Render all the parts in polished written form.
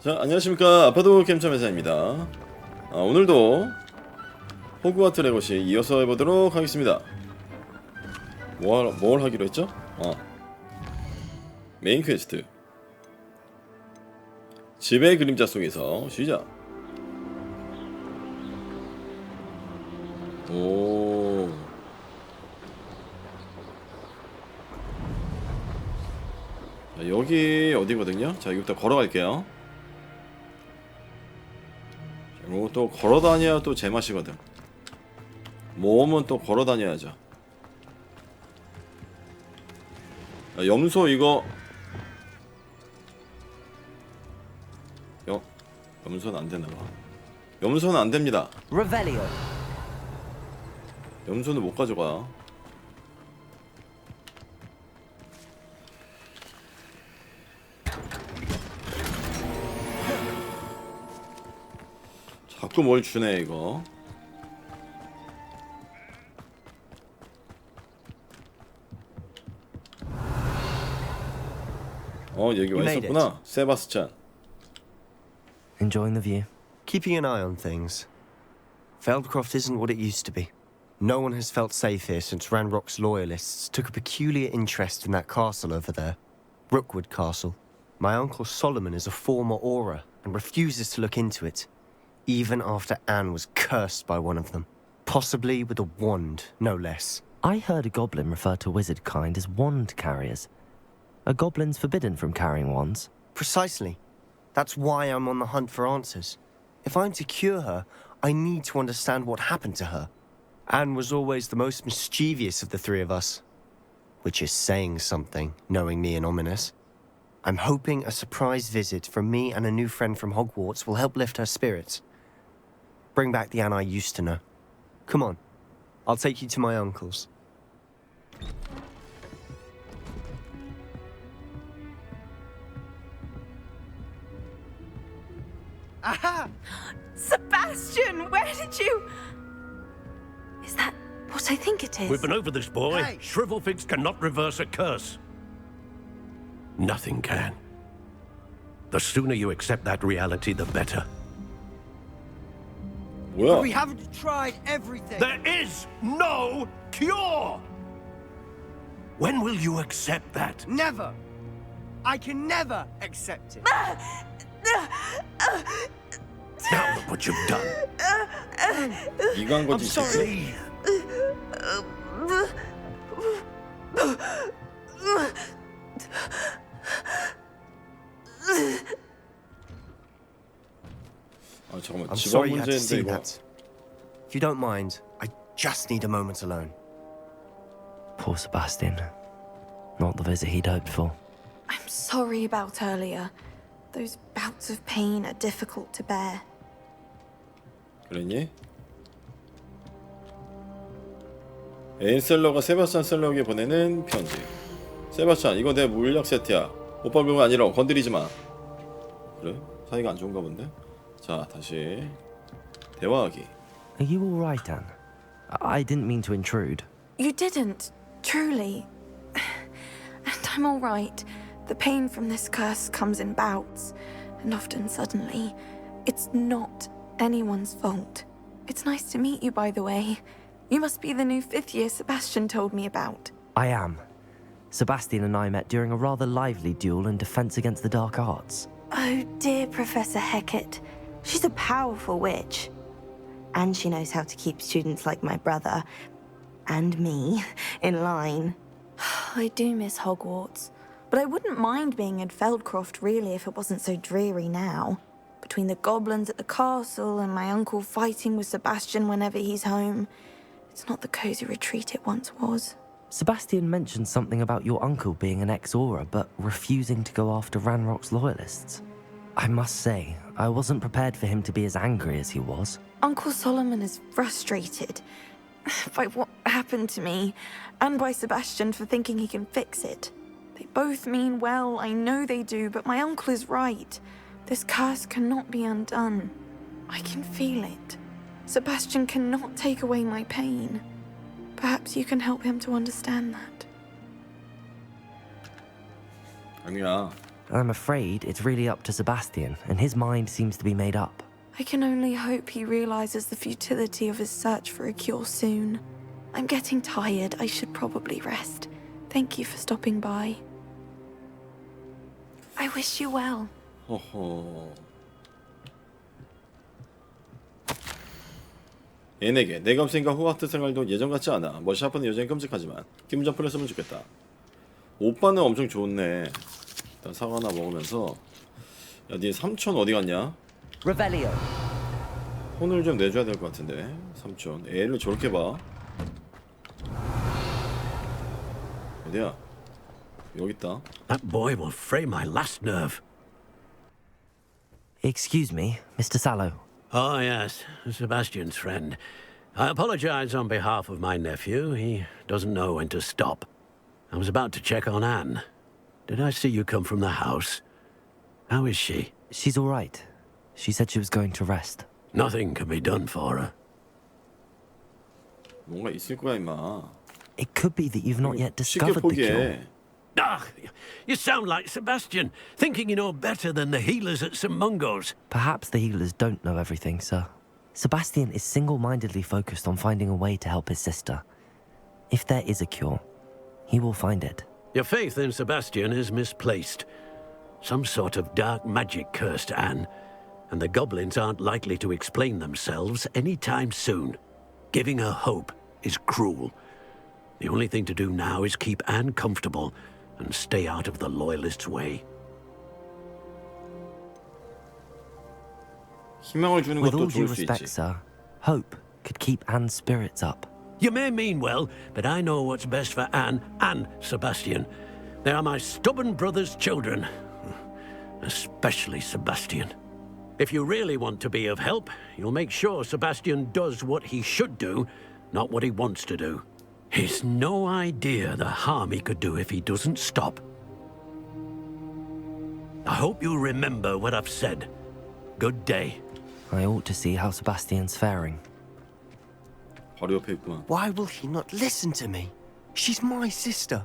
자, 안녕하십니까. 아파도 캠참회사입니다. 오늘도 호그와트 레거시 이어서 해보도록 하겠습니다. 뭘 하기로 했죠? 메인 퀘스트 집의 그림자 속에서 시작. 오, 자, 여기 어디거든요? 자, 이거부터 걸어갈게요. 이거 또 걸어다녀야 또 제맛이거든. 모험은 또 걸어다녀야죠. 자, 염소 이거 염소는 안되나봐. 염소는 안됩니다. 염소는 못 가져가. 자꾸 뭘 주네 이거. 여기 와 있었구나. 세바스찬. Enjoying the view? Keeping an eye on things. Feldcroft isn't what it used to be. No one has felt safe here since Ranrock's loyalists took a peculiar interest in that castle over there. Rookwood Castle. My uncle Solomon is a former Auror and refuses to look into it, even after Anne was cursed by one of them. Possibly with a wand, no less. I heard a goblin refer to wizard kind as wand carriers. Are goblins forbidden from carrying wands? Precisely. That's why I'm on the hunt for answers. If I'm to cure her, I need to understand what happened to her. Anne was always the most mischievous of the three of us. Which is saying something, knowing me and Ominous. I'm hoping a surprise visit from me and a new friend from Hogwarts will help lift her spirits. Bring back the Anne I used to know. Come on, I'll take you to my uncle's. Aha! Sebastian, where did you... Is that what I think it is? We've been over this, boy. Hey. Shrivelfigs cannot reverse a curse. Nothing can. The sooner you accept that reality, the better. 뭐야? We haven't tried everything. There is no cure! When will you accept that? Never. I can never accept it. Now look what you've done. 이거 한 거지. Leave. 잠깐만. I'm 집안 sorry you had to 문제인데 see 이거. that. If you don't mind, I just need a moment alone. Poor Sebastian. Not the visit he'd hoped for. I'm sorry about earlier. Those bouts of pain are difficult to bear. 그랬니? 애인 셀러가 세바스찬 셀러에게 보내는 편지. 세바스찬, 이거 내 물약 세트야. 오빠 별거 아니라 건드리지 마. 그래? 사이가 안 좋은가 본데? 자, 다시 대화하기. Are you all right, Anne? I didn't mean to intrude. You didn't, truly. And I'm all right. The pain from this curse comes in bouts, and often suddenly. It's not anyone's fault. It's nice to meet you, by the way. You must be the new 5th year Sebastian told me about. I am. Sebastian and I met during a rather lively duel in defense against the dark arts. Oh, dear Professor Hecat. She's a powerful witch. And she knows how to keep students like my brother, and me, in line. I do miss Hogwarts, but I wouldn't mind being in Feldcroft really if it wasn't so dreary now. Between the goblins at the castle and my uncle fighting with Sebastian whenever he's home, it's not the cozy retreat it once was. Sebastian mentioned something about your uncle being an ex-Auror, but refusing to go after Ranrock's loyalists. I must say, I wasn't prepared for him to be as angry as he was. Uncle Solomon is frustrated by what happened to me, and by Sebastian for thinking he can fix it. They both mean well, I know they do, but my uncle is right. This curse cannot be undone. I can feel it. Sebastian cannot take away my pain. Perhaps you can help him to understand that. 아니야. I'm afraid it's really up to Sebastian, and his mind seems to be made up. I can only hope he realizes the futility of his search for a cure soon. I'm getting tired. I should probably rest. Thank you for stopping by. I wish you well. 허허. 얘네게 내가 없으니까 호그와트 생활도 예전 같지 않아. 뭐 샤프는 여전히 끔찍하지만 기분 좀 풀렸으면 좋겠다. 오빠는 엄청 좋네. 일단 사과 하나 먹으면서 야, 네 삼촌 어디 갔냐? Revelio. 혼을 좀 내줘야 될 것 같은데. 삼촌 애를 저렇게 봐. 어디야? 여기 있다. That boy will fray my last nerve. Excuse me, Mr. Sallow. Oh, yes, Sebastian's friend. I apologize on behalf of my nephew. He doesn't know when to stop. I was about to check on Anne. Did I see you come from the house? How is she? She's all right. She said she was going to rest. Nothing can be done for her. 뭔가 있을 거야 임마. It could be that you've not yet 쉽게 discovered the cure. 포기해. Ah, you sound like Sebastian, thinking you know better than the healers at St. Mungo's. Perhaps the healers don't know everything, sir. Sebastian is single-mindedly focused on finding a way to help his sister. If there is a cure, he will find it. Your faith in Sebastian is misplaced. Some sort of dark magic cursed Anne, and the goblins aren't likely to explain themselves anytime soon. Giving her hope is cruel. The only thing to do now is keep Anne comfortable and stay out of the Loyalists' way. 희망을 주는 With 것도 all due 좋을 수 respect, 있지. sir, hope could keep Anne's spirits up. You may mean well, but I know what's best for Anne and Sebastian. They are my stubborn brother's children. Especially Sebastian. If you really want to be of help, you'll make sure Sebastian does what he should do, not what he wants to do. He's no idea the harm he could do if he doesn't stop. I hope you'll remember what I've said. Good day. I ought to see how Sebastian's faring. 바로 옆에 있구만. Why will he not listen to me? She's my sister.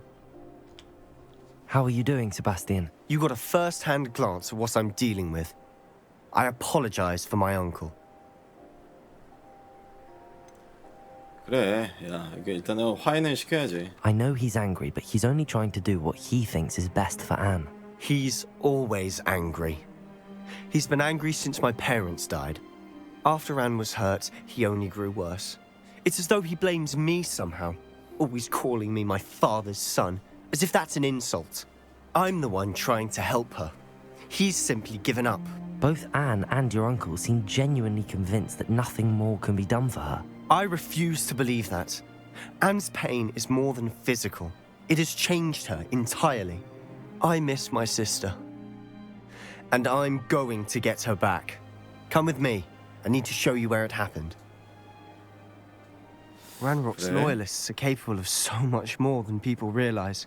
How are you doing, Sebastian? You got a first-hand glance at what I'm dealing with. I apologize for my uncle. 그래, 야, 이게 일단은 화해는 시켜야지. I know he's angry, but he's only trying to do what he thinks is best for Anne. He's always angry. He's been angry since my parents died. After Anne was hurt, he only grew worse. It's as though he blames me somehow, always calling me my father's son, as if that's an insult. I'm the one trying to help her. He's simply given up. Both Anne and your uncle seem genuinely convinced that nothing more can be done for her. I refuse to believe that. Anne's pain is more than physical. It has changed her entirely. I miss my sister. And I'm going to get her back. Come with me. I need to show you where it happened. Ranrock's 그래? loyalists are capable of so much more than people realize.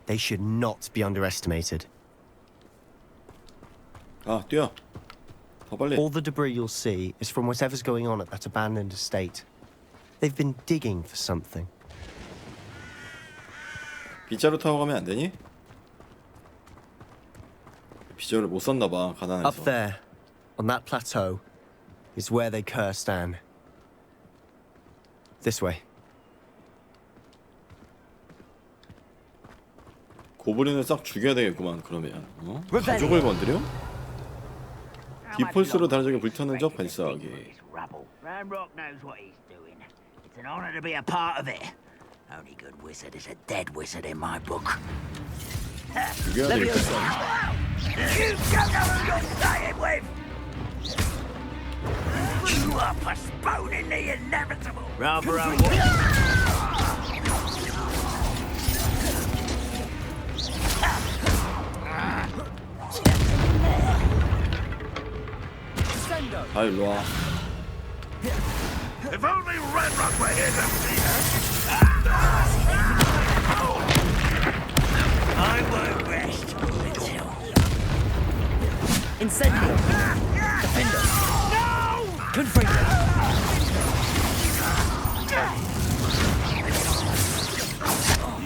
They should not be underestimated. 아, 뛰어. 더 빨리. All the debris you'll see is from whatever's going on at that abandoned estate. They've been digging for something. 빗자루 타고 가면 안 되니? 빗자루를 못 썼나 봐, 가난해서. Up there, on that plateau, is where they cursed Anne. This way. 고블린을 싹 죽여야 되겠구만, 그러면. 어? 가족을 건드려? 디폴스로 다른 적에 불타는 적 발사하기. Ranrock knows what he's doing. It's an honor to be a part of it. Only good wizard is a dead wizard in my book. 죽여야 되겠다. You don't know who you're staying with! You are postponing the inevitable! Rather I want... 다 일로 와. If only Ranrock were here to see I won't rest until... Incendio! Defender! No! Confringo!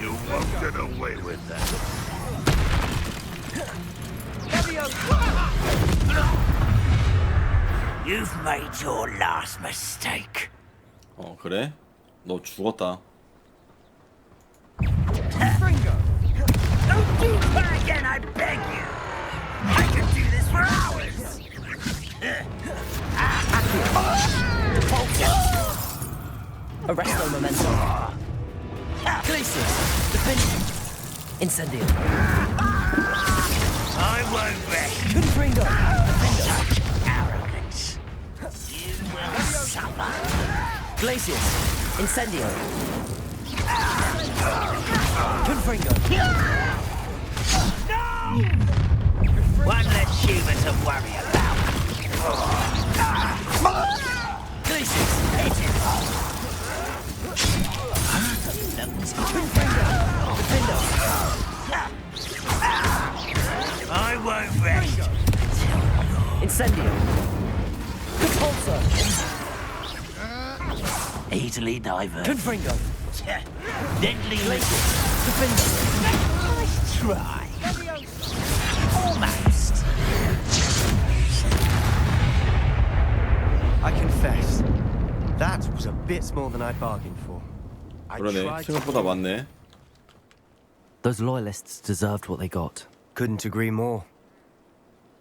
You won't get away with that. You've made your last mistake. 그래? 너 죽었다. Don't do that again, I beg you. I could do this for hours. Arresto Memento. Glacius. Defend. Incendio. I won't rest. Confringo. Such arrogance. You will suffer. Glacius. Incendio. Confringo. One less human to worry about. Glacius. Hit it. Defendo. I won't rest. Incendio. Repulsor. Easily divert. Confringo. Deadly Glacius. Defendo. Nice try. Almost. I confess, that was a bit more than I bargained for. I 그러네. tried to 생각보다 많네. Those loyalists deserved what they got. Couldn't agree more.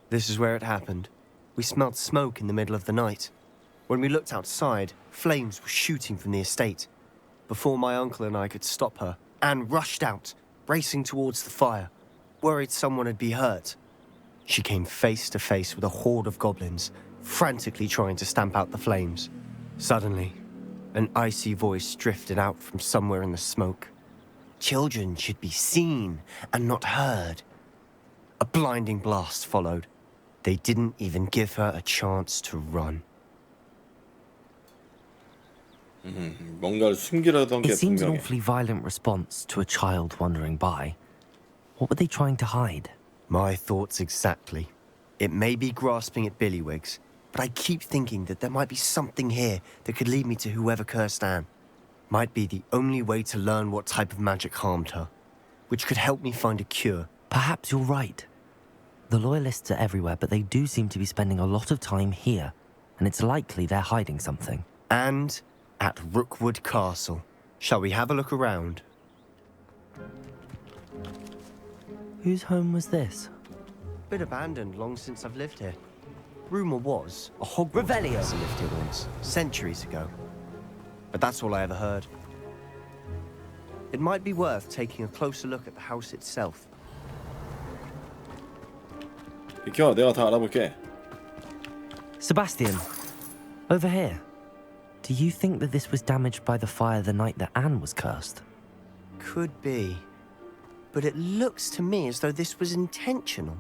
This is where it happened. We smelled smoke in the middle of the night. When we looked outside, flames were shooting from the estate. Before my uncle and I could stop her, Anne rushed out, racing towards the fire, worried someone had been hurt. She came face to face with a horde of goblins, frantically trying to stamp out the flames. Suddenly, an icy voice drifted out from somewhere in the smoke. Children should be seen and not heard. A blinding blast followed. They didn't even give her a chance to run. 뭔가를 숨기려던 게 It seems an 분명해. awfully violent response to a child wandering by. What were they trying to hide? My thoughts exactly. It may be grasping at Billywigs, but I keep thinking that there might be something here that could lead me to whoever cursed Anne. Might be the only way to learn what type of magic harmed her, which could help me find a cure. Perhaps you're right. The loyalists are everywhere, but they do seem to be spending a lot of time here, and it's likely they're hiding something. And at Rookwood Castle. Shall we have a look around? Whose home was this? Been abandoned long since I've lived here. Rumour was a Hogwarts Revelio. professor lived here once, centuries ago. But that's all I ever heard. It might be worth taking a closer look at the house itself. 비켜, 내가 다 알아볼게. Sebastian, over here. Do you think that this was damaged by the fire the night that Anne was cursed? Could be. But it looks to me as though this was intentional.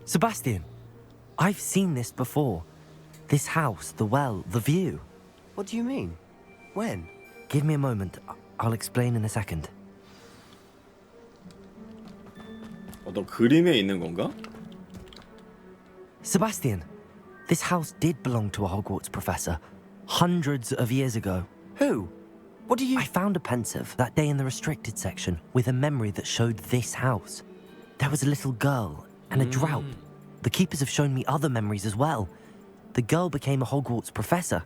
Sebastian, I've seen this before. This house, the well, the view. What do you mean? When? Give me a moment. I'll explain in a second. 어떤 그림에 있는 건가? Sebastian, this house did belong to a Hogwarts professor hundreds of years ago. Who? What do you... I found a pensive that day in the restricted section with a memory that showed this house. There was a little girl and a drought. The keepers have shown me other memories as well. The girl became a Hogwarts professor.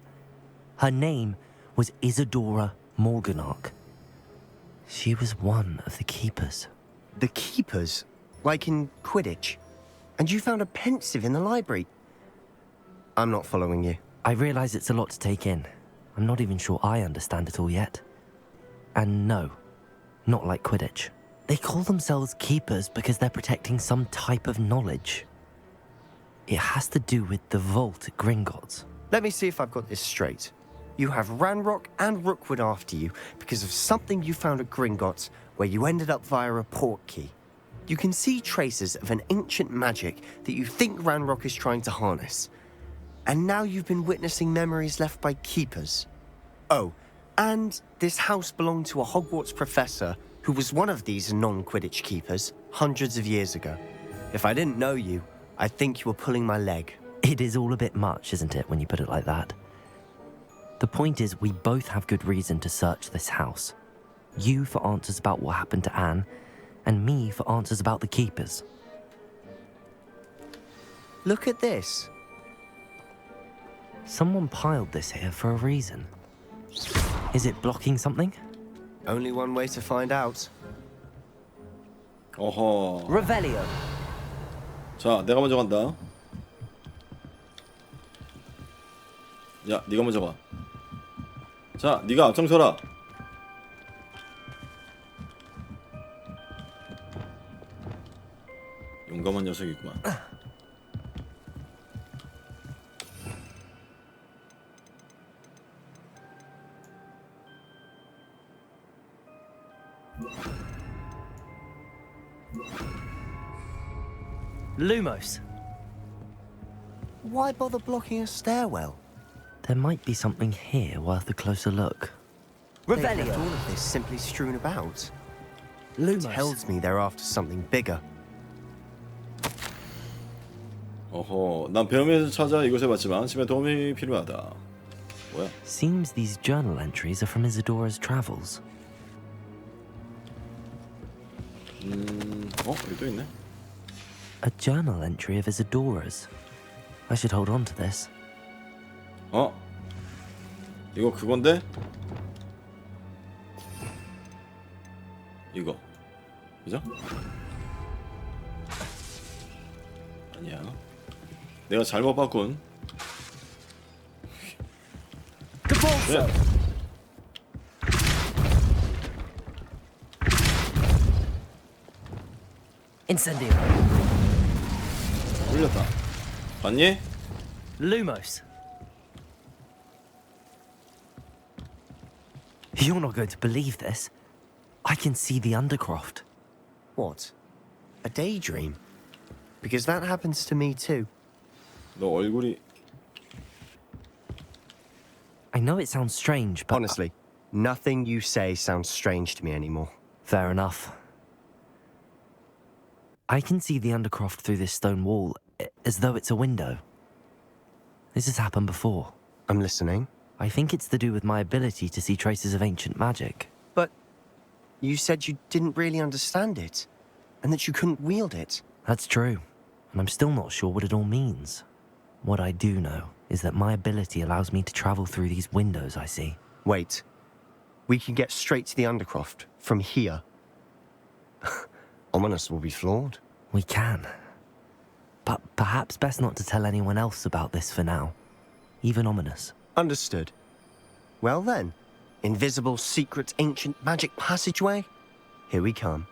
Her name was Isadora Morganach. She was one of the keepers. The keepers? Like in Quidditch? And you found a pensive in the library? I'm not following you. I realize it's a lot to take in. I'm not even sure I understand it all yet. And no, not like Quidditch. They call themselves keepers because they're protecting some type of knowledge. It has to do with the vault at Gringotts. Let me see if I've got this straight. You have Ranrock and Rookwood after you because of something you found at Gringotts where you ended up via a portkey. You can see traces of an ancient magic that you think Ranrock is trying to harness. And now you've been witnessing memories left by keepers. Oh, and this house belonged to a Hogwarts professor who was one of these non-Quidditch keepers hundreds of years ago. If I didn't know you, I'd think you were pulling my leg. It is all a bit much, isn't it, when you put it like that? The point is, we both have good reason to search this house. You for answers about what happened to Anne, and me for answers about the keepers. Look at this. Someone piled this here for a reason. Is it blocking something? Only one way to find out. 어허. Revelio. 자, 내가 먼저 간다. 야, 네가 먼저 가. 자, 네가 앞장서라. 용감한 녀석이구만. Lumos. Why bother blocking a stairwell? There might be something here worth a closer look. They left all of this simply strewn about. Tells me they're after something bigger. 어허, 난 배움에서 찾아 이곳에 왔지만 집에 도움이 필요하다. 뭐야? Seems these journal entries are from Isadora's travels. 여기 또 있네. A journal entry of Isadora's. I should hold on to this. 이거 그건데? 이거 그죠? 아니야. 내가 잘못 봤군. 네. Incendio. 올렸다. 봤니? Lumos. You're not going to believe this. I can see the Undercroft. What? A daydream? Because that happens to me too. 너 얼굴이 I know it sounds strange, but Honestly, nothing you say sounds strange to me anymore. fair enough. I can see the Undercroft through this stone wall, as though it's a window. This has happened before. I'm listening. I think it's to do with my ability to see traces of ancient magic. But you said you didn't really understand it, and that you couldn't wield it. That's true, and I'm still not sure what it all means. What I do know is that my ability allows me to travel through these windows I see. Wait. We can get straight to the Undercroft from here. Ominous will be flawed. We can. But perhaps best not to tell anyone else about this for now. Even Ominous. Understood. Well then, invisible, secret, ancient magic passageway? Here we come.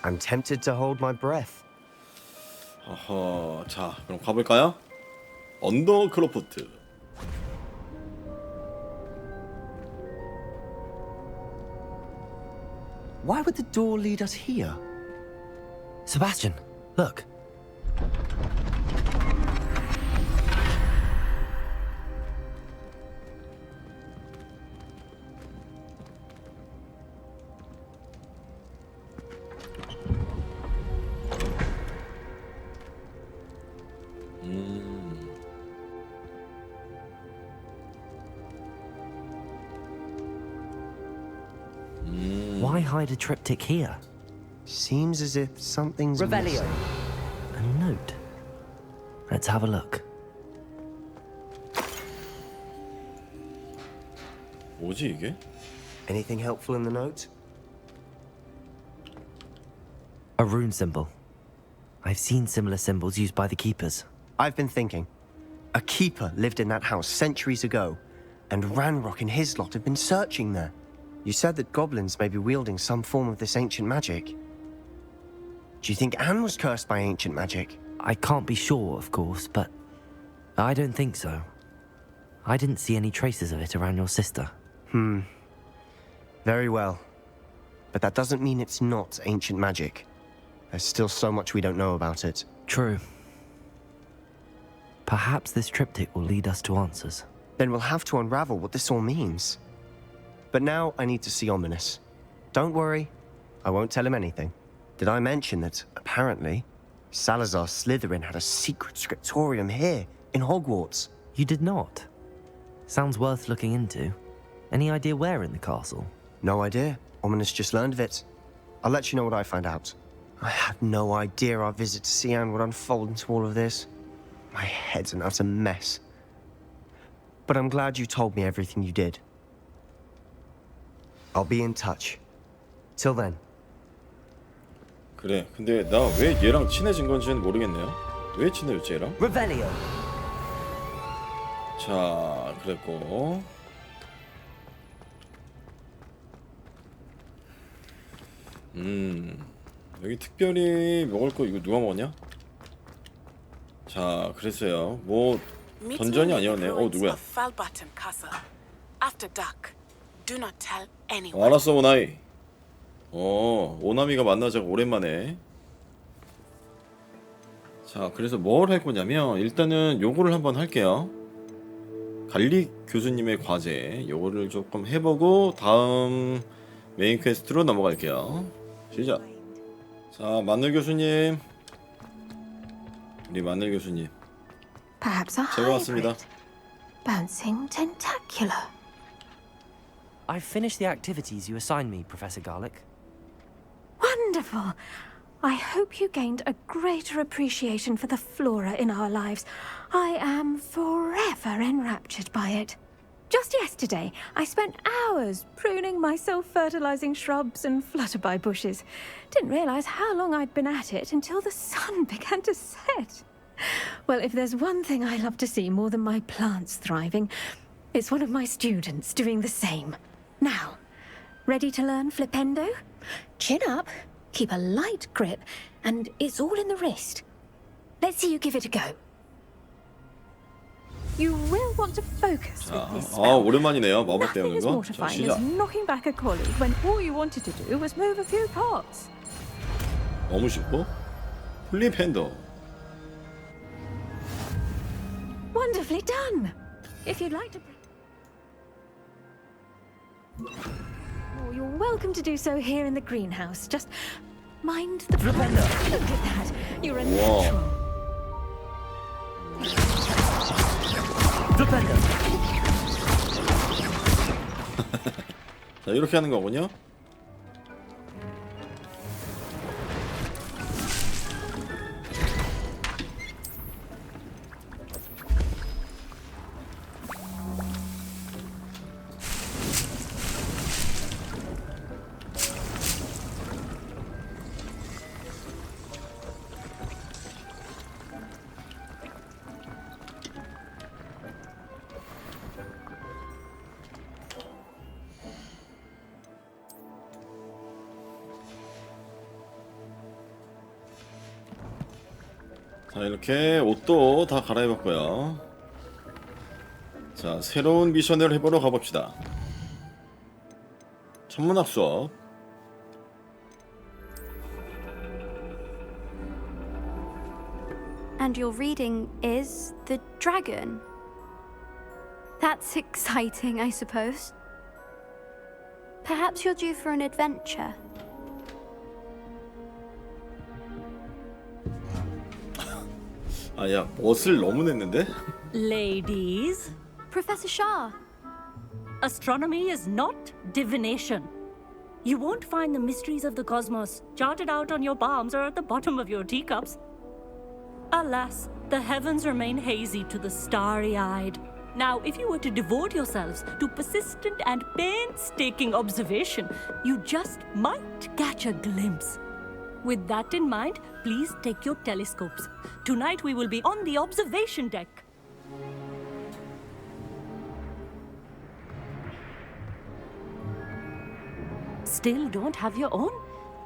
I'm tempted to hold my breath. 어허, 자, 그럼 가볼까요? 언더크로프트. Why would the door lead us here? Sebastian, look. Why hide a triptych here? Seems as if something's missing. A note. Let's have a look. 뭐지 이게? Anything helpful in the note? A rune symbol. I've seen similar symbols used by the keepers. I've been thinking. A keeper lived in that house centuries ago, and Ranrock and his lot have been searching there. You said that goblins may be wielding some form of this ancient magic. Do you think Anne was cursed by ancient magic? I can't be sure, of course, but I don't think so. I didn't see any traces of it around your sister. Very well. But that doesn't mean it's not ancient magic. There's still so much we don't know about it. True. Perhaps this triptych will lead us to answers. Then we'll have to unravel what this all means. But now I need to see Ominous. Don't worry, I won't tell him anything. Did I mention that, apparently, Salazar Slytherin had a secret scriptorium here, in Hogwarts? You did not. Sounds worth looking into. Any idea where in the castle? No idea. Ominous just learned of it. I'll let you know what I find out. I had no idea our visit to Sian would unfold into all of this. My head's an utter mess. But I'm glad you told me everything you did. I'll be in touch. Till then. 그래. 근데 나 왜 얘랑 친해진 건지는 모르겠네요. 왜 친해졌지 얘랑? Revelio. 자, 그랬고. 여기 특별히 먹을 거 이거 누가 먹었냐? 자, 그랬어요. 뭐 던전이 아니었네요. 누구야? After dark. Do not tell anyone. 알았어, 오나이. 오나미가 만나자고 오랜만에. 자, 그래서 뭘 할 거냐면 일단은 요거를 한번 할게요. 갈릭 교수님의 과제 요거를 조금 해보고 다음 메인 퀘스트로 넘어갈게요. 시작. 자, 마늘 교수님. 우리 마늘 교수님. Perhaps a 제가 왔습니다. hybrid. Bouncing tentacular. I've finished the activities you assigned me, Professor Garlick. Wonderful! I hope you gained a greater appreciation for the flora in our lives. I am forever enraptured by it. Just yesterday, I spent hours pruning my self-fertilizing shrubs and flutterby bushes. Didn't realize how long I'd been at it until the sun began to set. Well, if there's one thing I love to see more than my plants thriving, it's one of my students doing the same. Now, ready to learn flipendo? Chin up, keep a light grip, and it's all in the wrist. Let's see you give it a go. You will want to focus with this spell. 오랜만이네요. 마법 Nothing 배우는 as 거. 자, mortifying 시작. as knocking back a colleague when all you wanted to do was move a few pots. 너무 쉽고. 플립핸더. Wonderfully done. If you'd like to... Oh, you're welcome to do so here in the greenhouse. Just mind the... Look at that. You're a natural. 자, 이렇게 하는 거군요. 자, 이렇게 옷도 다 갈아입었고요. 자, 새로운 미션을 해보러 가봅시다. 천문학 수업. And your reading is The Dragon. That's exciting, I suppose. Perhaps you're due for an adventure. 야, 멋을 너무 냈는데? Ladies, Professor Shah. astronomy is not divination. You won't find the mysteries of the cosmos charted out on your palms or at the bottom of your teacups. Alas, the heavens remain hazy to the starry-eyed. Now, if you were to devote yourselves to persistent and painstaking observation, you just might catch a glimpse. With that in mind, please take your telescopes. Tonight we will be on the observation deck. Still don't have your own?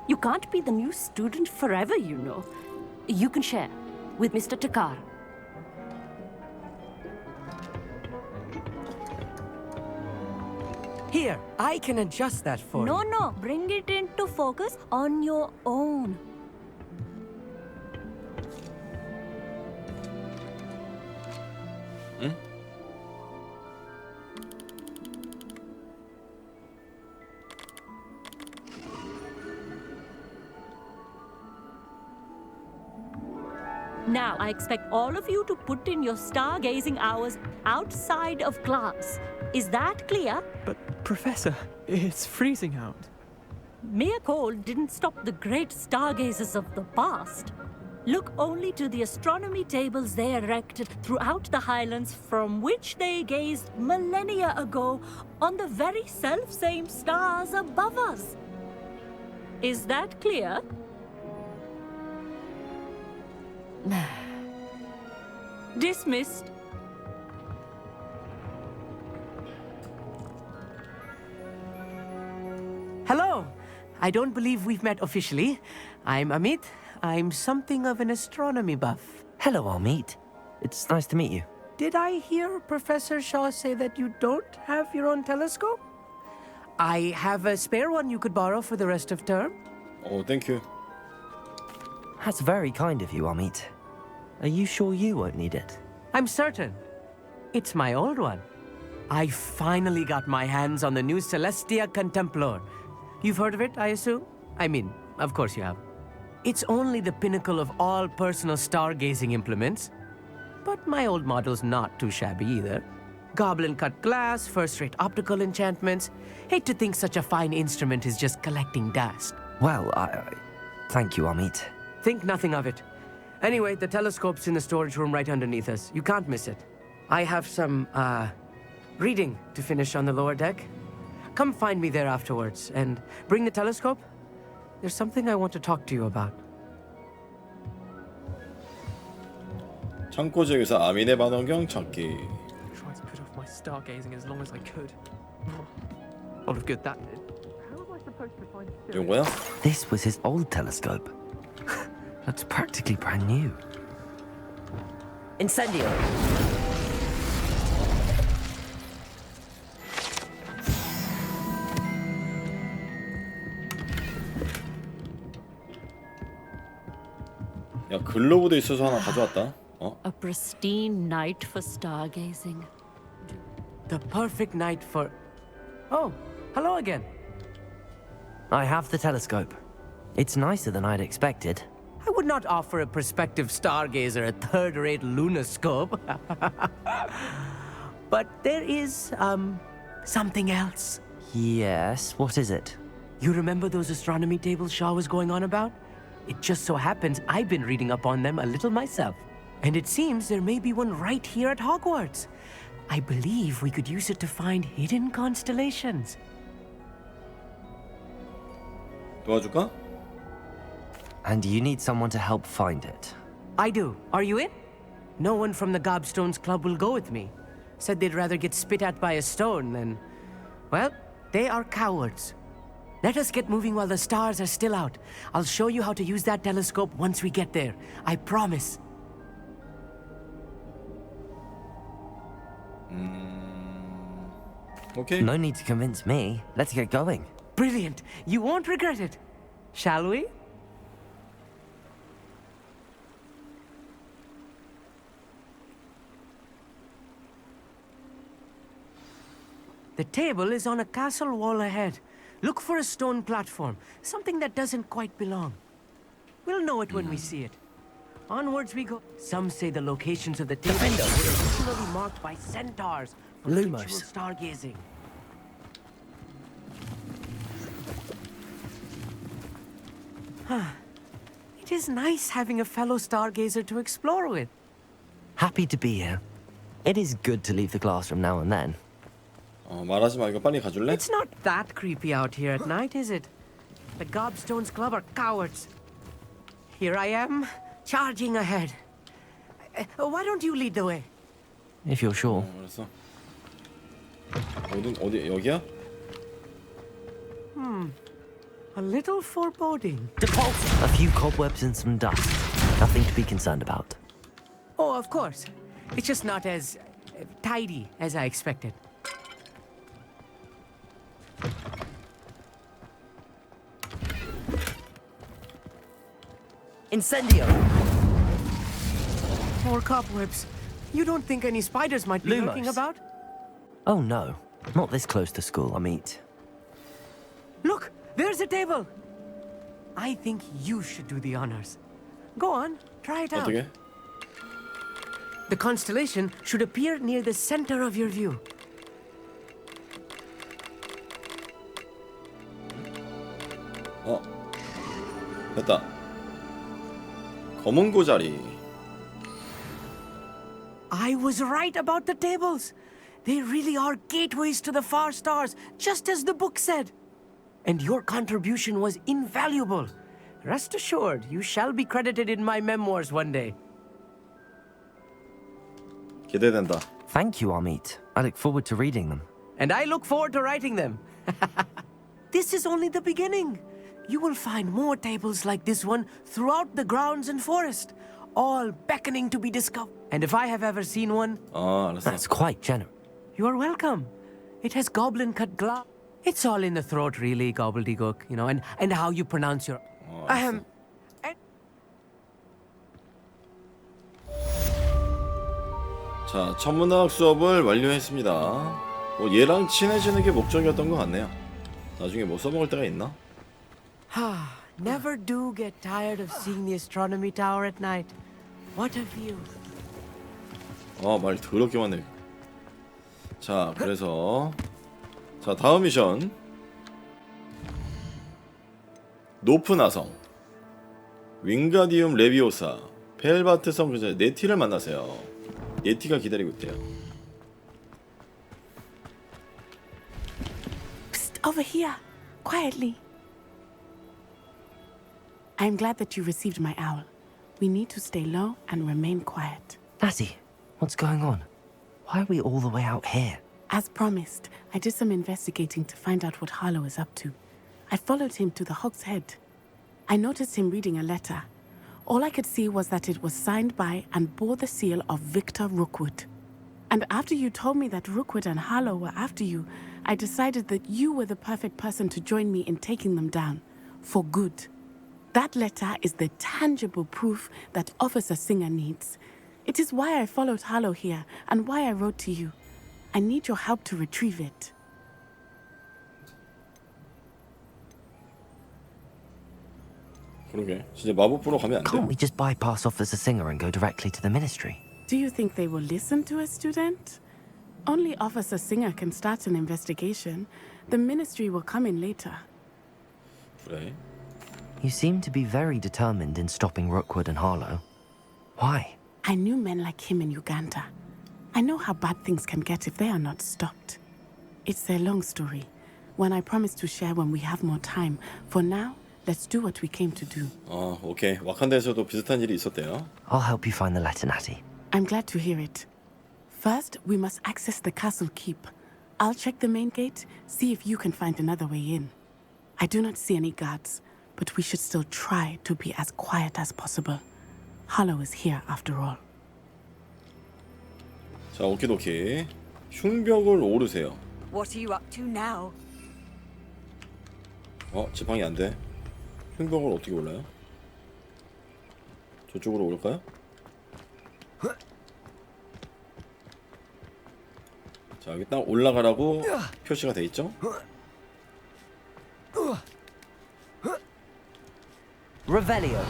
You can't be the new student forever, you know. You can share with Mr. Takar. Here, I can adjust that for you. No, bring it into focus on your own. Now, I expect all of you to put in your stargazing hours outside of class. Is that clear? But, Professor, it's freezing out. Mere cold didn't stop the great stargazers of the past. Look only to the astronomy tables they erected throughout the Highlands from which they gazed millennia ago on the very self-same stars above us. Is that clear? Dismissed. Hello. I don't believe we've met officially. I'm Amit. I'm something of an astronomy buff. Hello, Amit. It's nice to meet you. Did I hear Professor Shaw say that you don't have your own telescope? I have a spare one you could borrow for the rest of term. Oh, thank you. That's very kind of you, Amit. Are you sure you won't need it? I'm certain. It's my old one. I finally got my hands on the new Celestia Contemplar. You've heard of it, I assume? I mean, of course you have. It's only the pinnacle of all personal stargazing implements. But my old model's not too shabby either. Goblin-cut glass, first-rate optical enchantments. Hate to think such a fine instrument is just collecting dust. Well, thank you, Amit. Think nothing of it. Anyway, the telescope's in the storage room right underneath us. You can't miss it. I have some, reading to finish on the lower deck. Come find me there afterwards, and bring the telescope. There's something I want to talk to you about. 창고 지역에서 아민의 만원경 찾기. Tried to put off my stargazing as long as I could. A lot of good that did. How am I supposed to find it? 요거야? This was his old telescope. That's practically brand new. Incendio! 야, 글로브도 있어서 하나 가져왔다. 어? A pristine night for stargazing. The perfect night for... Oh, hello again. I have the telescope. It's nicer than I'd expected. I would not offer a prospective stargazer a third-rate lunoscope. But there is, something else. Yes, what is it? You remember those astronomy tables Shaw was going on about? It just so happens I've been reading up on them a little myself. And it seems there may be one right here at Hogwarts. I believe we could use it to find hidden constellations. 도와줄까? And you need someone to help find it. I do. Are you in? No one from the Gobstones Club will go with me. Said they'd rather get spit at by a stone than... Well, they are cowards. Let us get moving while the stars are still out. I'll show you how to use that telescope once we get there. I promise. Okay. No need to convince me. Let's get going. Brilliant. You won't regret it. Shall we? The table is on a castle wall ahead. Look for a stone platform, something that doesn't quite belong. We'll know it when we see it. Onwards we go. Some say the locations of the tables were originally marked by centaurs for ritual stargazing. It is nice having a fellow stargazer to explore with. Happy to be here. It is good to leave the classroom now and then. 말하지 마. 이거 빨리 가줄래? It's not that creepy out here at night, is it? The Gobstones Club are cowards. Here I am, charging ahead. Why don't you lead the way? If you're sure. 알았어. 어디 여기야? A little foreboding. A few cobwebs and some dust. Nothing to be concerned about. Oh, of course. It's just not as tidy as I expected. Incendio! More cobwebs. You don't think any spiders might be lurking about? Oh no, not this close to school, Amit. Look, there's a table. I think you should do the honors. Go on, try it out. 어떻게? The constellation should appear near the center of your view. 됐다. 검은 고자리. I was right about the tables. They really are gateways to the far stars, just as the book said. And your contribution was invaluable. Rest assured, you shall be credited in my memoirs one day. 기대된다. Thank you, Amit. I look forward to reading them. And I look forward to writing them. This is only the beginning. You will find more tables like this one throughout the grounds and forest, all beckoning to be discovered. And if I have ever seen one, 알았어. That's quite generous. you are welcome. It has goblin cut glass. It's all in the throat, really, gobbledygook, you know, and how you pronounce your. 알았어. 자, 천문학 수업을 완료했습니다. 얘랑 친해지는 게 목적이었던 것 같네요. 나중에 뭐 써먹을 때가 있나? Never do get tired of seeing the astronomy tower at night. What a view. 말 더럽게 많네. 자, 그래서 자, 다음 미션. 높은 화성 윙가디움 레비오사 펠바트 성 근처 네티를 만나세요. 네티가 기다리고 있대요. Psst, over here, quietly. I'm glad that you received my owl. We need to stay low and remain quiet. Natty, what's going on? Why are we all the way out here? As promised, I did some investigating to find out what Harlow is up to. I followed him to the Hog's Head. I noticed him reading a letter. All I could see was that it was signed by and bore the seal of Victor Rookwood. And after you told me that Rookwood and Harlow were after you, I decided that you were the perfect person to join me in taking them down. For good. That letter is the tangible proof that Officer Singer needs. It is why I followed Harlow here and why I wrote to you. I need your help to retrieve it. 그러게. 진짜 마법부로 가면 안 돼? Can't we just bypass Officer Singer and go directly to the ministry? Do you think they will listen to a student? Only Officer Singer can start an investigation. The ministry will come in later. 그래. You seem to be very determined in stopping Rookwood and Harlow. Why? I knew men like him in Uganda. I know how bad things can get if they are not stopped. It's a long story, one I promise to share when we have more time. For now, let's do what we came to do. 오케이. 와칸다에서도 비슷한 일이 있었대요. I'll help you find the letter, Natty. I'm glad to hear it. First, we must access the castle keep. I'll check the main gate, see if you can find another way in. I do not see any guards, but we should still try to be as quiet as possible. Harlow is here after all. 자, 오키도키. 흉벽을 오르세요. What are you up to now? 지팡이 안 돼. 흉벽을 어떻게 올라요? 저쪽으로 올까요? 자, 여기 딱 올라가라고 표시가 돼 있죠? Revelio.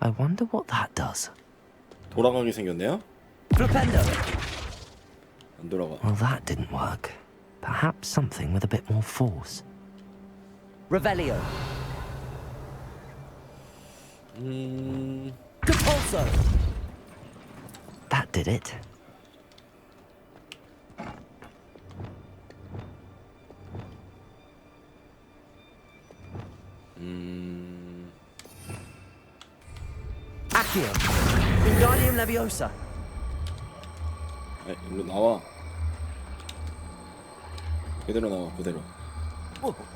I wonder what that does. 돌아가게 생겼네요? Flipendo. 안 돌아가. Well, that didn't work. Perhaps something with a bit more force. Revelio. Compulso. That did it. Accio. Wingardium Leviosa. 일로 나와. 그대로 나와, 그대로. 오케이.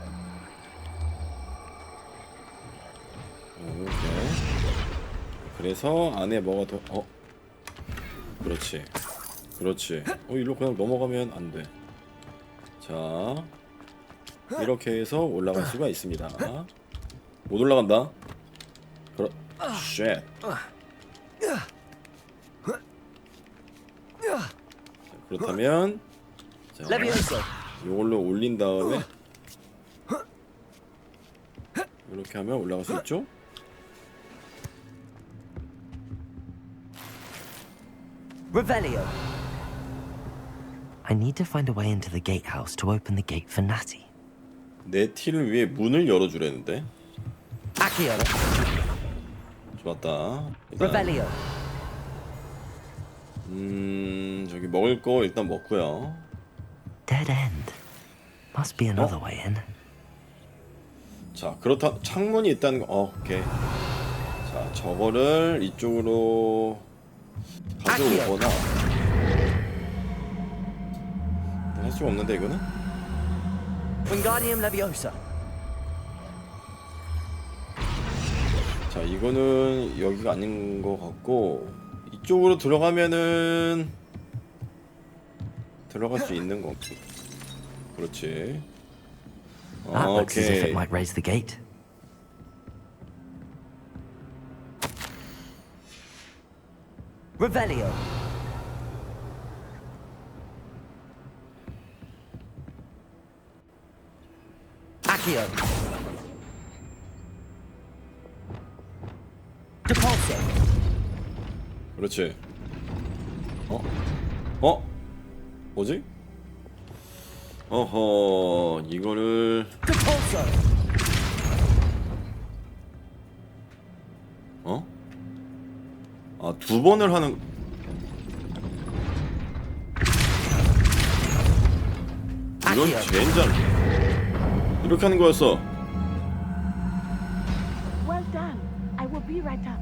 그래서 안에 뭐가 더 그렇지. 그렇지. 일로 그냥 넘어가면 안 돼. 자, 이렇게 해서 올라갈 수가 있습니다. 못 올라간다. 쉣. 그렇다면 자, 이걸로 올린 다음에 이렇게 하면 올라갈 수 있죠? Revelio. I need to find a way into the gatehouse to open the gate for Natty. 내 티를 위해 문을 열어주려는데. Accio. 좋았다. Revelio. 저기 먹을 거 일단 먹고요. Dead end. Must be another way in. 자, 그렇다. 창문이 있다는 거. 오케이. 자, 저거를 이쪽으로 가져오거나. 할 수가 없는데 이거는? Wingardium Leviosa. 자, 이거는 여기가 아닌 것 같고 이쪽으로 들어가면은 들어갈 수 있는 거. 그렇지. That looks as if it 오케이. might raise the gate. Revelio. Accio. Depulso. 그렇지. 뭐지? 어허, 이거를 Depulso. 아, 두 번을 하는. 이런 젠장. 이렇게 하는 거였어. Well done. I will be right up.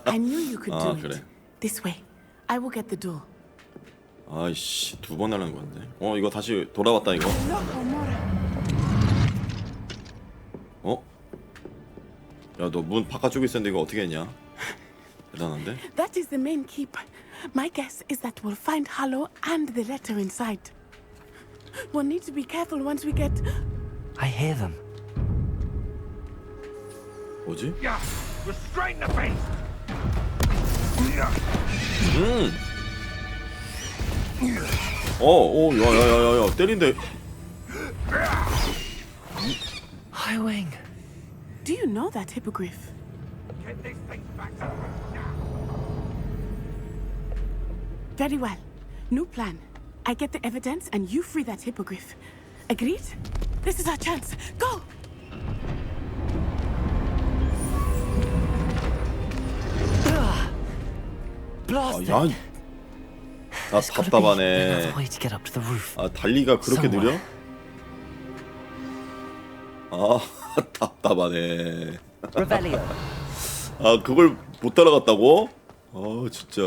I knew you could do 그래. it. This way. I will get the door. 아이씨, 두 번 하는 건데. 이거 다시 돌아왔다 이거. 야, 너 문 바깥쪽에 있었는데 이거 어떻게 했냐? 대단한데? That is the main keep. My guess is that we'll find Hollow and the letter inside. We'll need to be careful once we get... I hear them. 뭐지? Yeah, we're straight in the face. 야야야야 때린대. Highwing. Do you know that hippogriff? Get this thing back to Very well. New plan. I get the evidence and you free that hippogriff. Agreed? This is our chance. Go! Blast 야, 나 There's gotta be 답답하네. another way to get up to the roof. 아, 달리가 그렇게 느려? 아, 답답하네. Revelio. 아, 그걸 못 따라갔다고? 아, 진짜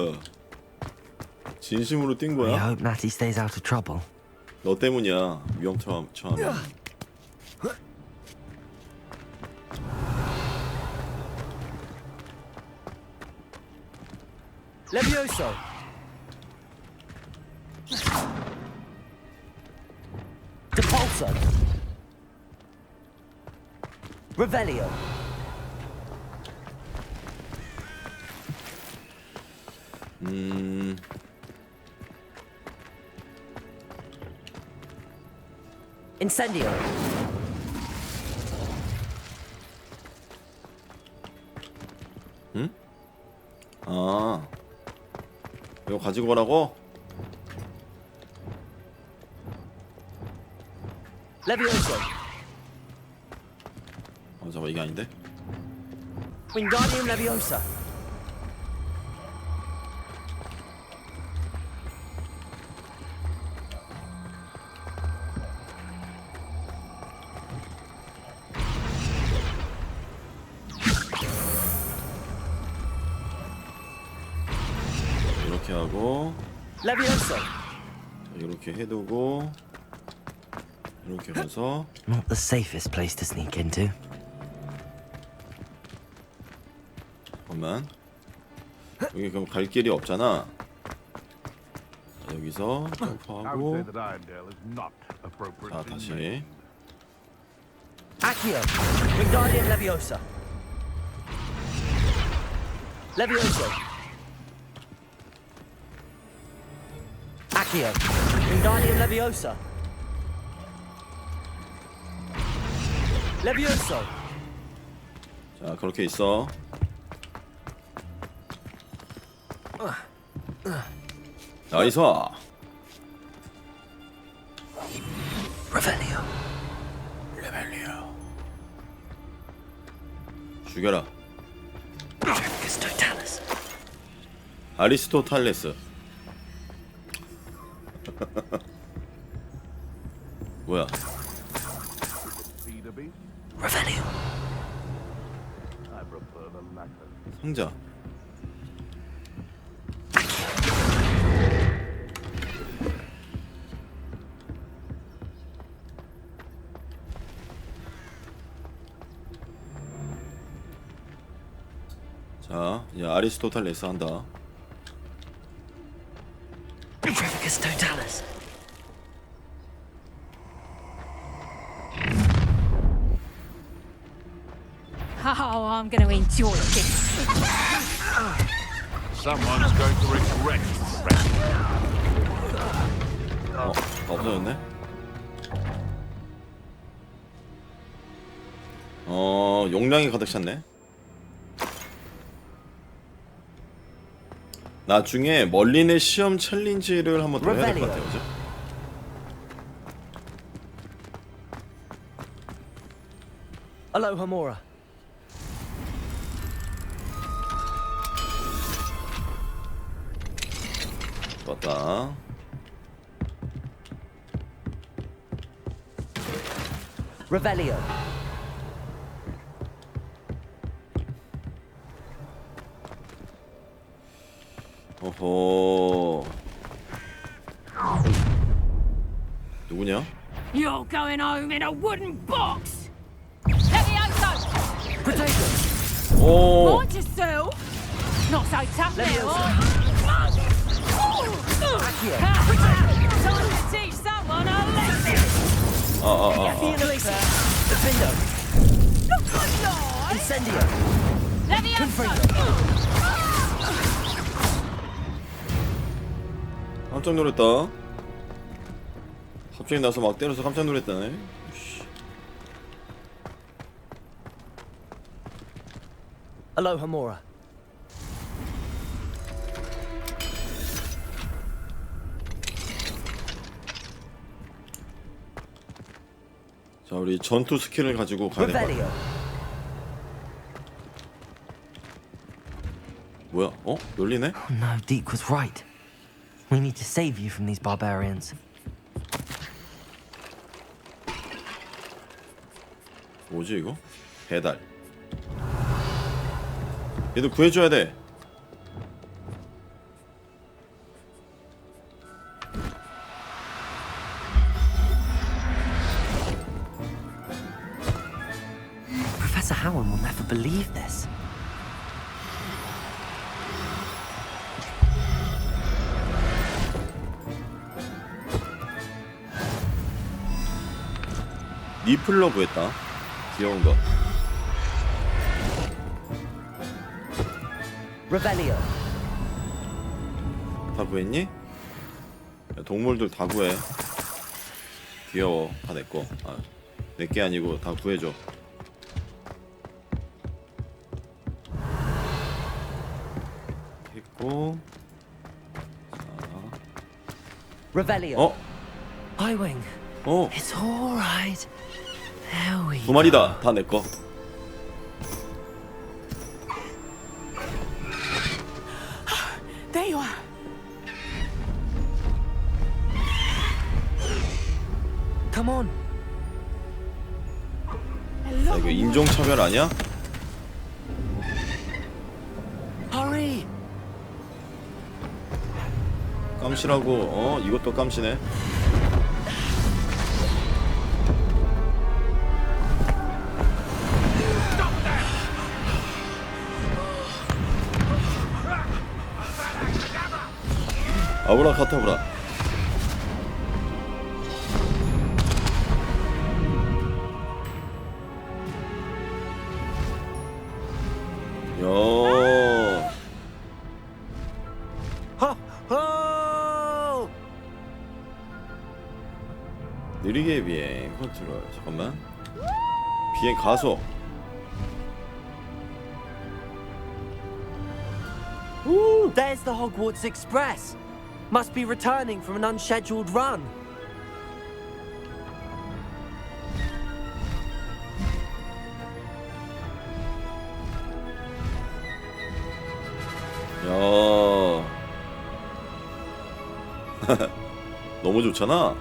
진심으로 뛴 I 거야? hope Natty stays out of trouble. 너 때문이야. 위험 처하면. Levioso. Depulso. Revelio. Incendio. 응? 아, 이거 가지고 가라고? Levioso. 잠깐, 이게 아닌데? Wingardium Leviosa. 이렇게 하고 Levioso. 이렇게 해두고 이렇게 가서 Not the safest place to sneak into. 잠깐만. 여기 그럼 갈 길이 없잖아. 자, 여기서 점프하고 자, 다시 Accio. Wingardium Leviosa. Levioso. Accio. Wingardium Leviosa. Levioso. 자, 그렇게 있어. 나이스. Revelio. 레벨리오. 죽여라. Totalis. 아리스토탈레스. 뭐야? Revelio. 상자. 자, 이제 아리스토텔레스 한다. Totalis. Oh, I'm going to enjoy this. Someone's going to regret. 없어졌네. 용량이 가득 찼네. 나중에 멀린의 시험 챌린지를 한번 더 해야 될 것 같아요, 그죠? Aloha Mora. 좋았다. Revelio. 어허. 누구냐? You're going home in a wooden box. Levioso. Potato. 오. Mind yourself. Not so tough now. Time to teach someone a lesson. Defendo. Not good, Lord. Incendio. Levioso. 깜짝 놀랐다. 갑자기 나서 막 때려서 깜짝 놀랐다네. Aloha Mora. 자, 우리 전투 스킬을 가지고 가야 될 것 같아. 뭐야? 열리네? No, Deke was right. We need to save you from these barbarians. 뭐지 이거? 배달. 얘도 구해줘야 돼. Professor Howard will never believe this. 니플러 구했다. 귀여운 거. Revelio. 다 구했니? 야, 동물들 다 구해. 귀여워. 다 내꺼. 아, 내게 아니고 다 구해줘. 했고. Revelio. Highwing. It's all right. There we 두 마리다. 다 내꺼. There you are. Come on. 야, 이거 인종차별 아니야? Hurry. 깜시라고. 이것도 깜시네. 아브라카타브라. 요. 호! 느리게 비행 컨트롤. 잠깐만. 비행 가속. 우. There's the Hogwarts Express. Must be returning from an unscheduled run. 야. 너무 좋잖아.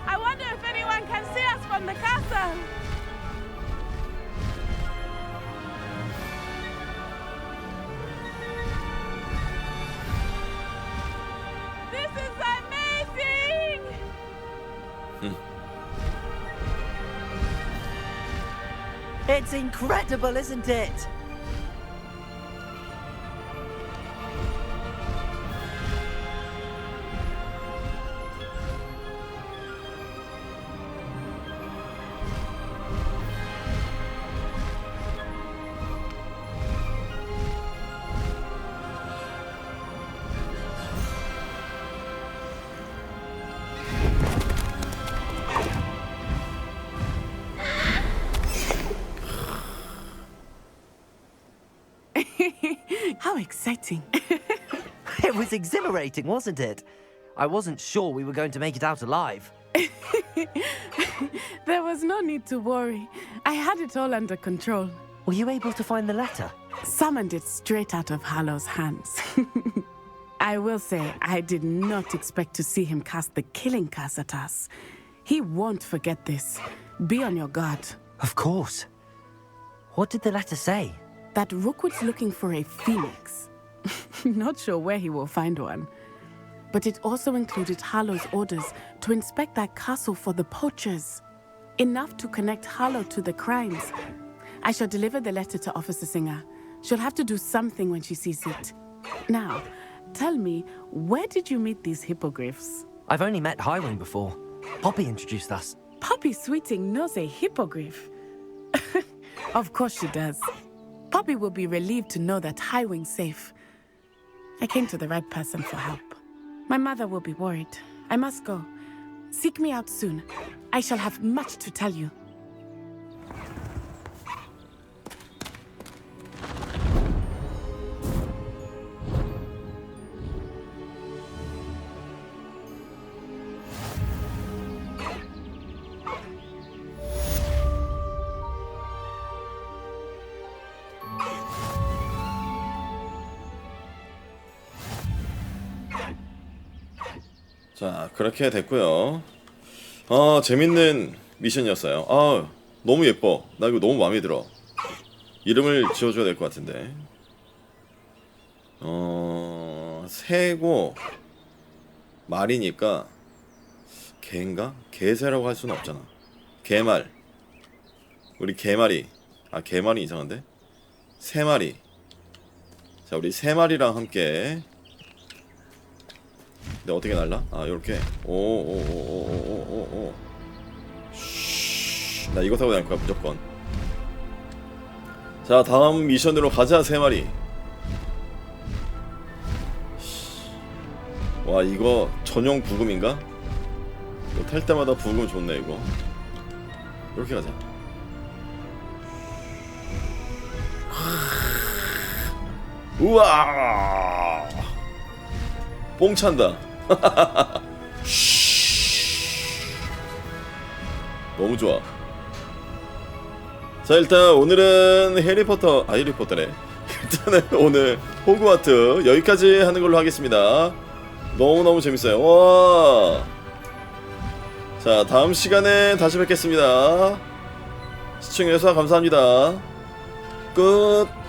I wonder if anyone can see us from the castle. This is amazing! It's incredible, isn't it? How exciting. It was exhilarating, wasn't it? I wasn't sure we were going to make it out alive. There was no need to worry. I had it all under control. Were you able to find the letter? Summoned it straight out of Harlow's hands. I will say, I did not expect to see him cast the killing curse at us. He won't forget this. Be on your guard. Of course. What did the letter say? That Rookwood's looking for a phoenix. Not sure where he will find one. But it also included Harlow's orders to inspect that castle for the poachers. Enough to connect Harlow to the crimes. I shall deliver the letter to Officer Singer. She'll have to do something when she sees it. Now, tell me, where did you meet these hippogriffs? I've only met Highwing before. Poppy introduced us. Poppy Sweeting knows a hippogriff. Of course she does. Poppy will be relieved to know that Highwing's safe. I came to the right person for help. My mother will be worried. I must go. Seek me out soon. I shall have much to tell you. 자, 그렇게 됐고요. 재밌는 미션이었어요. 너무 예뻐. 나 이거 너무 마음에 들어. 이름을 지어줘야 될 것 같은데. 새고 말이니까 개인가? 개새라고 할 수는 없잖아. 개말. 우리 개말이. 개말이 이상한데? 새마리. 자, 우리 새마리랑 함께. 근데 어떻게 날라? 요렇게. 오오오오오오오오. 나 이거 타고 다닐 거야 무조건. 자, 다음 미션으로 가자. 세 마리. 와, 이거 전용 부금인가? 이거 탈 때마다 부금 좋네 이거. 이렇게 가자. 우와, 뽕 찬다. 너무 좋아. 자, 일단 오늘은 해리포터래. 일단은 오늘 호그와트 여기까지 하는 걸로 하겠습니다. 너무너무 재밌어요. 와. 자, 다음 시간에 다시 뵙겠습니다. 시청해주셔서 감사합니다. 끝.